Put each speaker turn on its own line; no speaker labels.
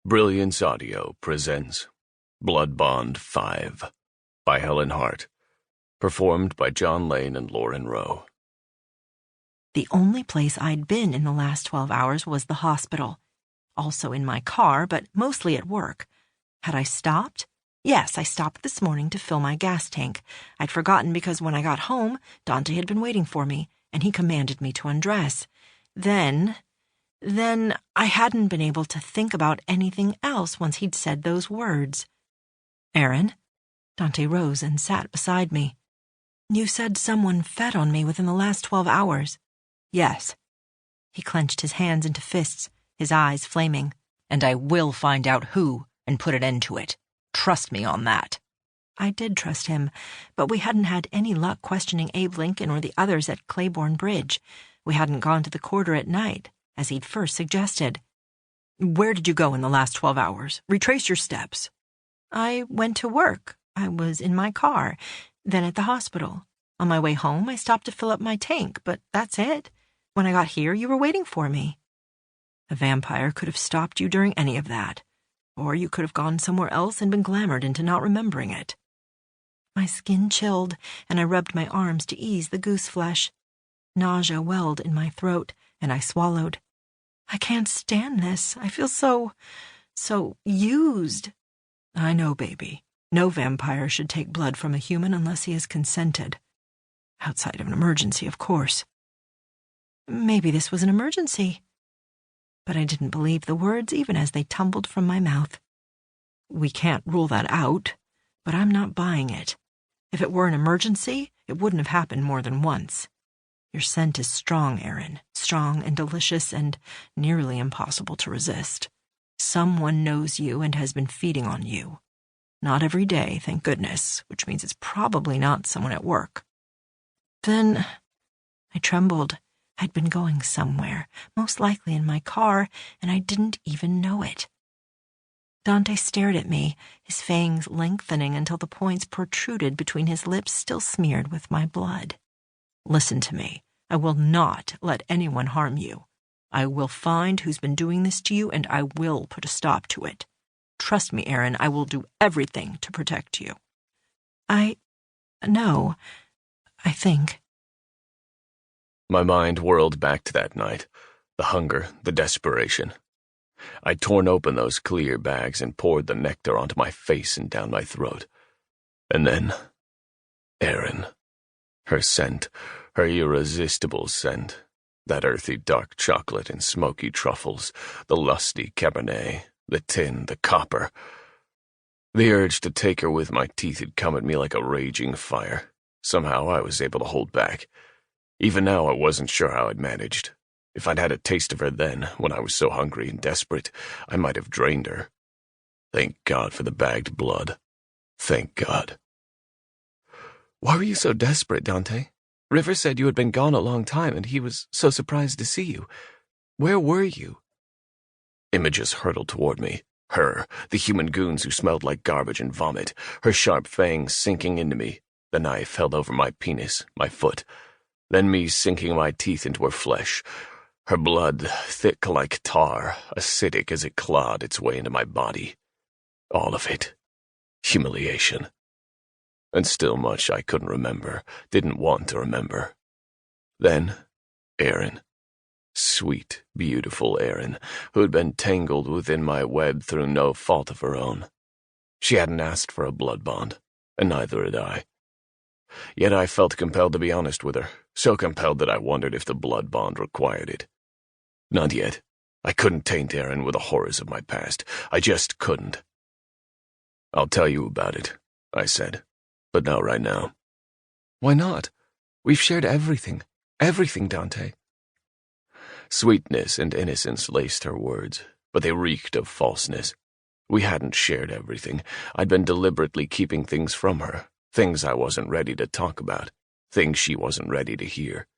Brilliance Audio presents Blood Bond 5 by Helen Hardt, performed by John Lane and Lauren Rowe.
The only place I'd been in the last 12 hours was the hospital. Also in my car, but mostly at work. Had I stopped? Yes, I stopped this morning to fill my gas tank. I'd forgotten because when I got home, Dante had been waiting for me, and he commanded me to undress. Then I hadn't been able to think about anything else once he'd said those words. "Erin?" Dante rose and sat beside me. "You said someone fed on me within the last 12 hours. "Yes." He clenched his hands into fists, his eyes flaming. "And I will find out who and put an end to it. Trust me on that." I did trust him, but we hadn't had any luck questioning Abe Lincoln or the others at Claiborne Bridge. We hadn't gone to the quarter at night, as he'd first suggested. "Where did you go in the last 12 hours? Retrace your steps." "I went to work. I was in my car, then at the hospital. On my way home, I stopped to fill up my tank, but that's it. When I got here, you were waiting for me." "A vampire could have stopped you during any of that. Or you could have gone somewhere else and been glamoured into not remembering it." My skin chilled, and I rubbed my arms to ease the goose flesh. Nausea welled in my throat, and I swallowed. "I can't stand this. I feel so used." "I know, baby. No vampire should take blood from a human unless he has consented. Outside of an emergency, of course." Maybe this was an emergency. But I didn't believe the words even as they tumbled from my mouth. "We can't rule that out, but I'm not buying it. If it were an emergency, it wouldn't have happened more than once. Your scent is strong, Erin, strong and delicious and nearly impossible to resist. Someone knows you and has been feeding on you. Not every day, thank goodness, which means it's probably not someone at work." Then I trembled. I'd been going somewhere, most likely in my car, and I didn't even know it. Dante stared at me, his fangs lengthening until the points protruded between his lips still smeared with my blood. "Listen to me. I will not let anyone harm you. I will find who's been doing this to you, and I will put a stop to it. Trust me, Erin, I will do everything to protect you." I think.
My mind whirled back to that night, the hunger, the desperation. I'd torn open those clear bags and poured the nectar onto my face and down my throat. And then, Erin. Her scent, her irresistible scent, that earthy dark chocolate and smoky truffles, the lusty Cabernet, the tin, the copper. The urge to take her with my teeth had come at me like a raging fire. Somehow I was able to hold back. Even now I wasn't sure how I'd managed. If I'd had a taste of her then, when I was so hungry and desperate, I might have drained her. Thank God for the bagged blood. Thank God.
"Why were you so desperate, Dante? River said you had been gone a long time, and he was so surprised to see you. Where were you?"
Images hurtled toward me. Her, the human goons who smelled like garbage and vomit, her sharp fangs sinking into me, the knife held over my penis, my foot, then me sinking my teeth into her flesh, her blood thick like tar, acidic as it clawed its way into my body. All of it. Humiliation. And still much I couldn't remember, didn't want to remember. Then, Erin. Sweet, beautiful Erin, who'd been tangled within my web through no fault of her own. She hadn't asked for a blood bond, and neither had I. Yet I felt compelled to be honest with her, so compelled that I wondered if the blood bond required it. Not yet. I couldn't taint Erin with the horrors of my past. I just couldn't. "I'll tell you about it," I said, "but not right now."
"Why not? We've shared everything. Everything, Dante."
Sweetness and innocence laced her words, but they reeked of falseness. We hadn't shared everything. I'd been deliberately keeping things from her, things I wasn't ready to talk about, things she wasn't ready to hear.